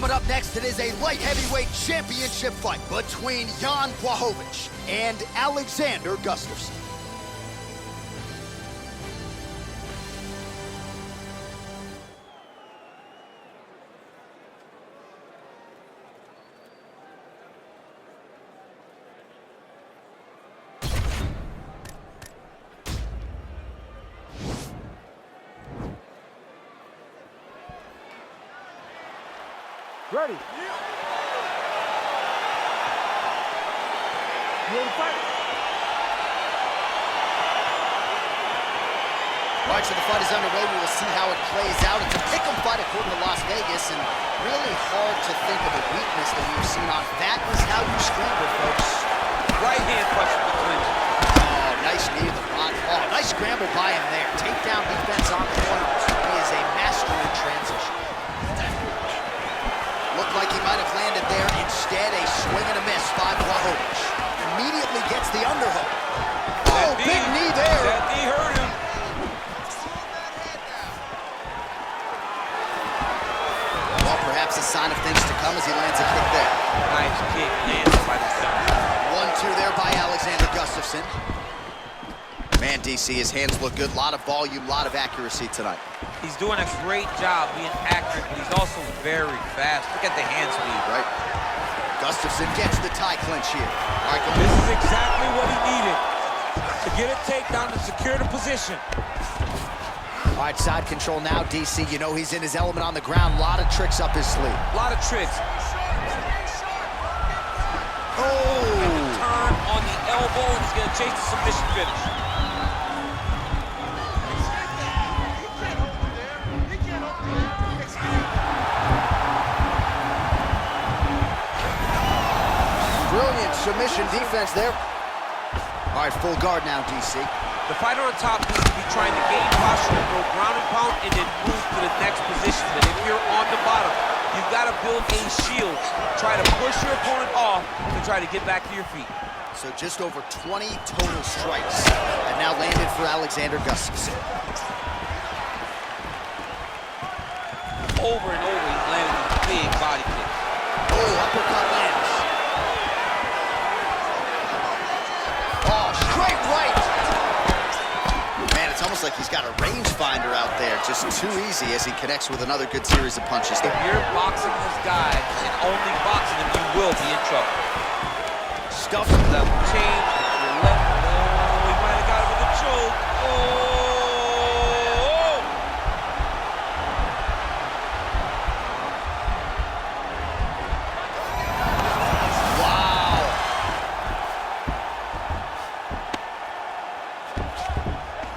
Coming up next, it is a light heavyweight championship fight between Jan Blachowicz and Alexander Gustafsson. Ready. You ready to fight? All right, so the fight is underway. We will see how it plays out. It's a pick'em fight according to Las Vegas, and really hard to think of a weakness that we've seen on. That is how you scramble, folks. Right hand punch from the clinch. Oh, nice knee to the body. Oh, nice scramble by him there. Takedown defense on the corners. He is a master in transition. Looked like he might have landed there. Instead, a swing and a miss by Blachowicz. Immediately gets the underhook. Oh, big knee there. That knee hurt him. Well, perhaps a sign of things to come as he lands a kick there. Nice kick, lands by the center. 1-2 there by Alexander Gustafsson. Man, DC, his hands look good. A lot of volume, a lot of accuracy tonight. He's doing a great job being accurate, but he's also very fast. Look at the hand speed. Right. Gustafsson gets the tie clinch here. All right, go. This is exactly what he needed to get a takedown to secure the position. All right, side control now, DC. You know he's in his element on the ground. A lot of tricks up his sleeve. A lot of tricks. Oh! Turn on the elbow, and he's going to chase the submission finish. Brilliant submission defense there. All right, full guard now, DC. The fighter on top needs to be trying to gain posture and go ground and pound and then move to the next position. But if you're on the bottom, you've got to build a shield. Try to push your opponent off to try to get back to your feet. So just over 20 total strikes have now landed for Alexander Gustafsson. Over and over, he's landing these big body kicks. Oh, uppercut lands. Oh, straight right. Man, it's almost like he's got a rangefinder out there. Just too easy as he connects with another good series of punches. If you're boxing this guy and only boxing him, you will be in trouble. Stuffs Level change. Your left. Oh, he might have got him with a choke. Oh!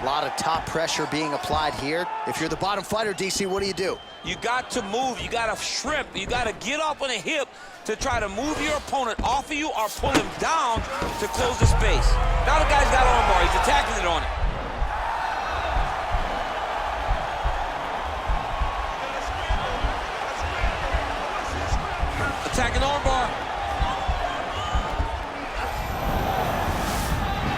A lot of top pressure being applied here. If you're the bottom fighter, DC, what do? You got to move. You got to shrimp. You got to get up on a hip to try to move your opponent off of you or pull him down to close the space. Now the guy's got armbar. He's attacking it on it. Attacking armbar.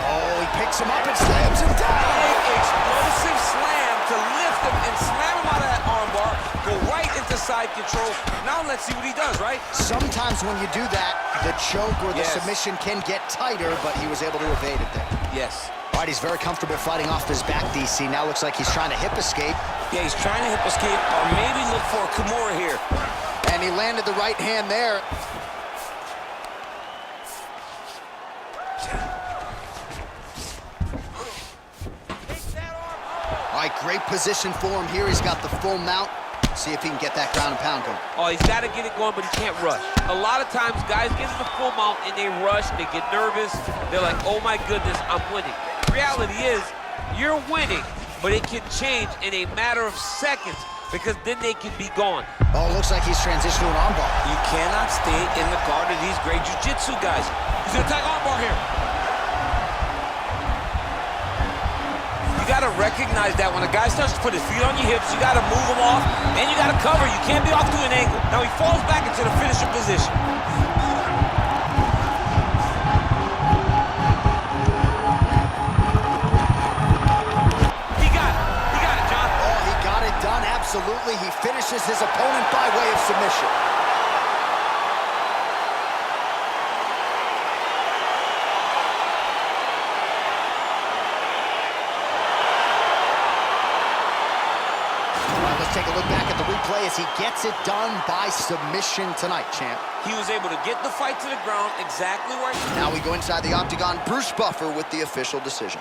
Oh, he picks him up and slams him down. Explosive slam to lift him and slam him out of that armbar. Go right into side control. Now let's see what he does, right? Sometimes when you do that, the choke or the submission can get tighter, but he was able to evade it there. Yes. All right, he's very comfortable fighting off his back, DC. Now looks like he's trying to hip escape. Yeah, he's trying to hip escape or maybe look for a Kimura here. And he landed the right hand there. All right, great position for him here. He's got the full mount. See if he can get that ground and pound going. Oh, he's got to get it going, but he can't rush. A lot of times, guys get in the full mount and they rush, they get nervous. They're like, oh my goodness, I'm winning. The reality is, you're winning, but it can change in a matter of seconds because then they can be gone. Oh, looks like he's transitioned to an armbar. You cannot stay in the guard of these great jiu-jitsu guys. He's gonna attack armbar here. You gotta recognize that when a guy starts to put his feet on your hips, you gotta move him off, and you gotta cover. You can't be off to an angle. Now he falls back into the finishing position. He got it, John. Oh, he got it done, absolutely. He finishes his opponent by way of submission. Let's take a look back at the replay as he gets it done by submission tonight, champ. He was able to get the fight to the ground exactly where he... Now we go inside the octagon. Bruce Buffer with the official decision.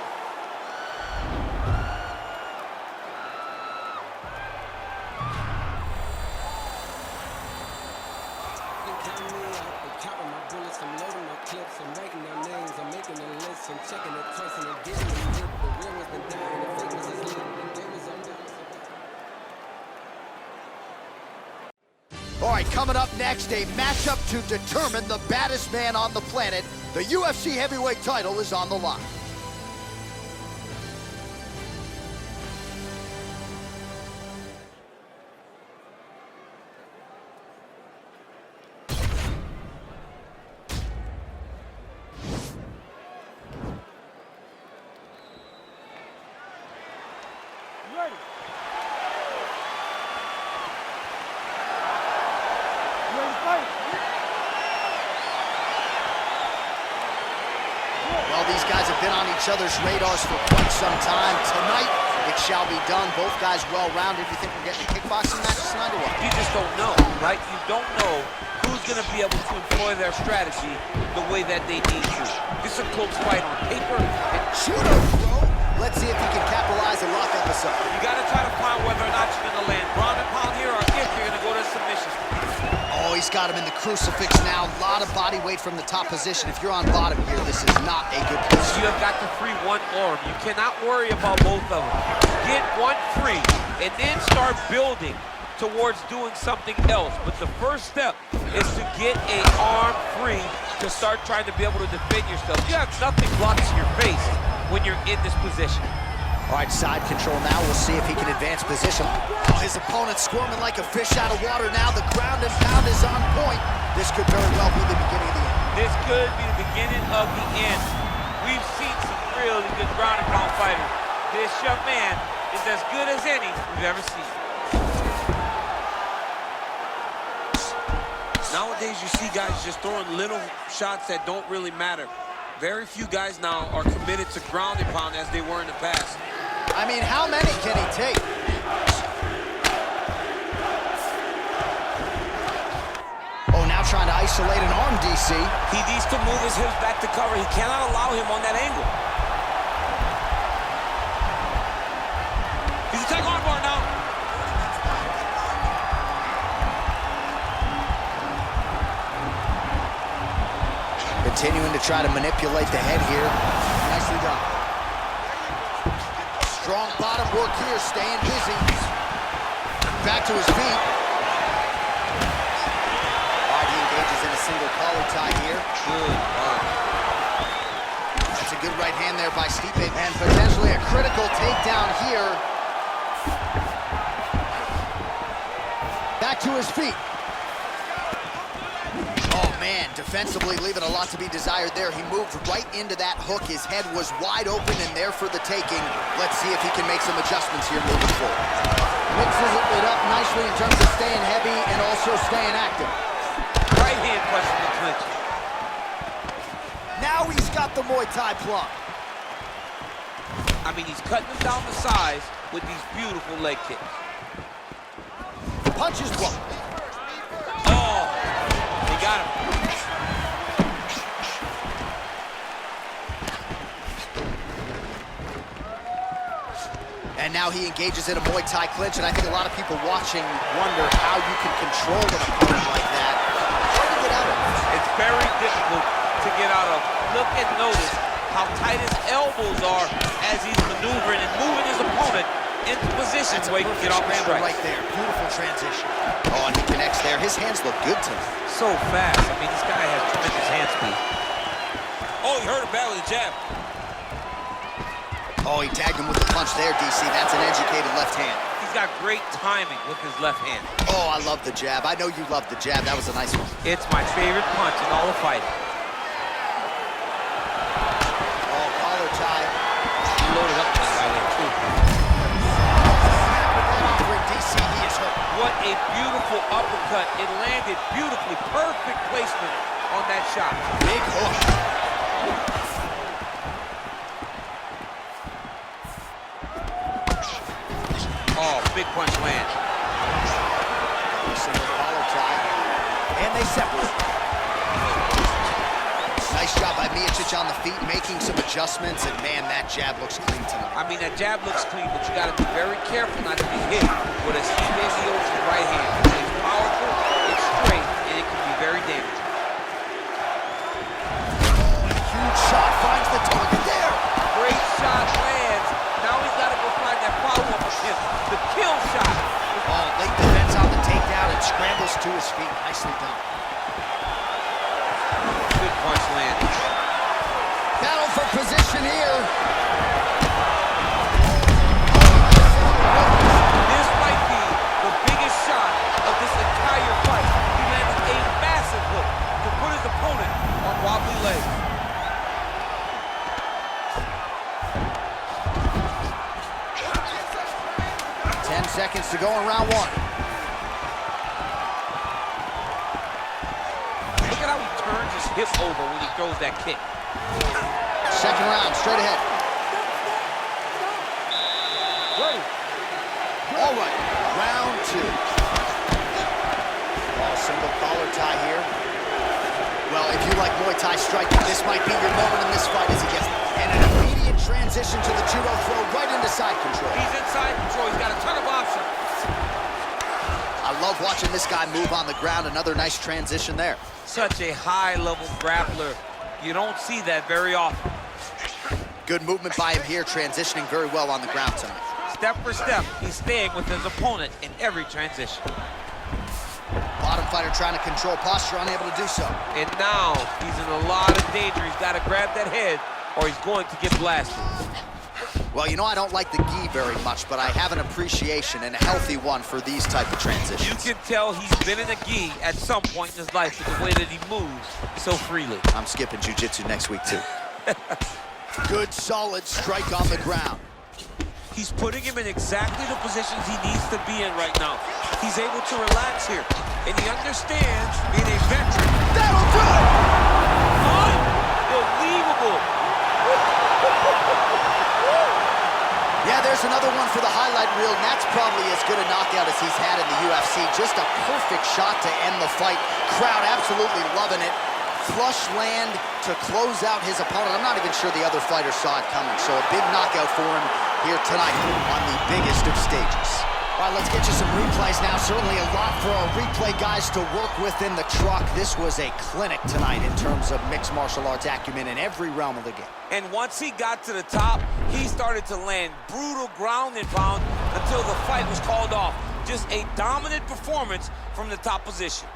All right, coming up next, a matchup to determine the baddest man on the planet. The UFC heavyweight title is on the line. Ready. Well, these guys have been on each other's radars for quite some time. Tonight, it shall be done. Both guys well-rounded. You think we're getting a kickboxing match tonight or what? You just don't know, right? You don't know who's going to be able to employ their strategy the way that they need to. This is a close fight on paper. Shooter, bro. Let's see if he can capitalize and lock up a sub. You got to try to find whether or not you're going to land ground and pound here or if you're going to go to submission. Oh, he's got him in the crucifix now. A lot of body weight from the top position. If you're on bottom here, this is not a good position. You have got to free one arm. You cannot worry about both of them. Get one free and then start building towards doing something else. But the first step is to get an arm free to start trying to be able to defend yourself. You have nothing blocking your face when you're in this position. All right, side control now. We'll see if he can advance position. Oh, his opponent's squirming like a fish out of water now. The ground and pound is on point. This could very well be the beginning of the end. This could be the beginning of the end. We've seen some really good ground and pound fighters. This young man is as good as any we've ever seen. Nowadays, you see guys just throwing little shots that don't really matter. Very few guys now are committed to ground and pound as they were in the past. I mean, how many can he take? Oh, now trying to isolate an arm, DC. He needs to move his hips back to cover. He cannot allow him on that angle. He's a tag arm bar now. Continuing to try to manipulate the head here. Nicely done. Strong bottom work here, staying busy. Back to his feet. All right, he engages in a single collar tie here. Good. That's a good right hand there by Stipe. And potentially a critical takedown here. Back to his feet. Oh, man, defensively leaving a lot to be desired there. He moved right into that hook. His head was wide open and there for the taking. Let's see if he can make some adjustments here moving forward. Mixes it up nicely in terms of staying heavy and also staying active. Right hand punch in the clinch. Now he's got the Muay Thai plug. I mean, he's cutting them down to size with these beautiful leg kicks. Punches blocked. Oh, he got him. And now he engages in a Muay Thai clinch, and I think a lot of people watching wonder how you can control an opponent like that. Hard to get out of. It's very difficult to get out of. Look and notice how tight his elbows are as he's maneuvering and moving his opponent into positions where he can get off the strike. Right there, beautiful transition. Oh, and he connects there. His hands look good tonight. So fast. I mean, this guy has tremendous hand speed. Oh, he hurt him bad with a jab. Oh, he tagged him with the punch there, DC. That's an educated left hand. He's got great timing with his left hand. Oh, I love the jab. I know you love the jab. That was a nice one. It's my favorite punch in all of fighting. Oh, collar tie. He loaded up that guy there, too. DC, he is hurt. What a beautiful uppercut. It landed beautifully. Perfect placement on that shot. Big hook. Oh, big punch land. stay separate. Nice job by Miocic on the feet, making some adjustments, and man, that jab looks clean tonight. I mean, that jab looks clean, but you got to be very careful not to be hit with a Miocic right hand. It's powerful, it's straight, and it can be very damaging. Oh, and a huge shot finds the target there. Great shot lands. Now he's got to go find that follow-up attempt, the kill shot. Oh, late defense on the takedown and scrambles to his feet. Nicely done. Good punch landing. Battle for position here. This might be the biggest shot of this entire fight. He landed a massive hook to put his opponent on wobbly legs. Seconds to go in round one. Look at how he turns his hip over when he throws that kick. Second round, straight ahead. All right, round two. Oh, single collar tie here. Well, if you like Muay Thai striking, this might be your moment in this fight as he gets and an immediate transition to the judo throw right into side control. He's in side control. He's got a ton of options. I love watching this guy move on the ground. Another nice transition there. Such a high-level grappler. You don't see that very often. Good movement by him here, transitioning very well on the ground tonight. Step for step, he's staying with his opponent in every transition. Bottom fighter trying to control posture, unable to do so. And now he's in a lot of danger. He's got to grab that head or he's going to get blasted. Well, you know, I don't like the gi very much, but I have an appreciation and a healthy one for these type of transitions. You can tell he's been in a gi at some point in his life with the way that he moves so freely. I'm skipping jiu-jitsu next week, too. Good, solid strike on the ground. He's putting him in exactly the positions he needs to be in right now. He's able to relax here, and he understands being a veteran. That'll do it! Unbelievable! Yeah, there's another one for the highlight reel, and that's probably as good a knockout as he's had in the UFC. Just a perfect shot to end the fight. Crowd absolutely loving it. Flush land to close out his opponent. I'm not even sure the other fighter saw it coming, so a big knockout for him here tonight on the biggest of stages. All right, let's get you some replays now. Certainly a lot for our replay guys to work with in the truck. This was a clinic tonight in terms of mixed martial arts acumen in every realm of the game. And once he got to the top, he started to land brutal ground and pound until the fight was called off. Just a dominant performance from the top position.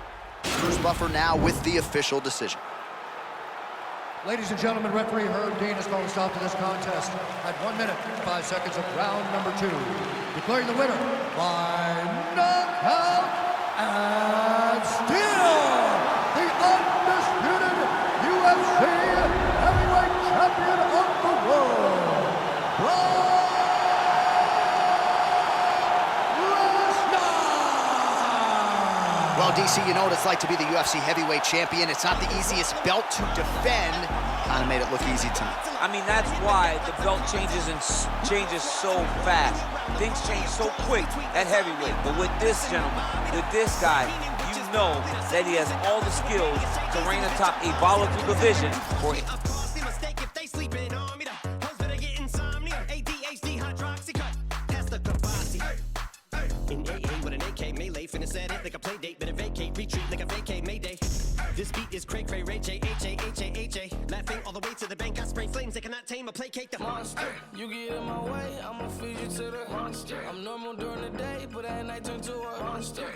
Bruce Buffer now with the official decision. Ladies and gentlemen, referee Herb Dean has called a stop to this contest at 1 minute, 5 seconds of round number 2. Declaring the winner by knockout and still the undisputed UFC heavyweight champion of the world, Brock Lesnar! Well, DC, you know what it's like to be the UFC heavyweight champion. It's not the easiest belt to defend. Kind of made it look easy tonight. I mean, that's why the belt changes so fast. Things change so quick at heavyweight. But with this gentleman, with this guy, you know that he has all the skills to reign atop a volatile division for it. In AA with an AK melee, finna set it like a play date, better vacate, retreat like a vacate mayday. This beat is cray cray, Ray J, H-A, laughing all the way to the bank. I spray flames, they cannot tame or placate the monster. You get in my way, I'ma feed you to the monster. I'm normal during the day, but at night turn to a monster.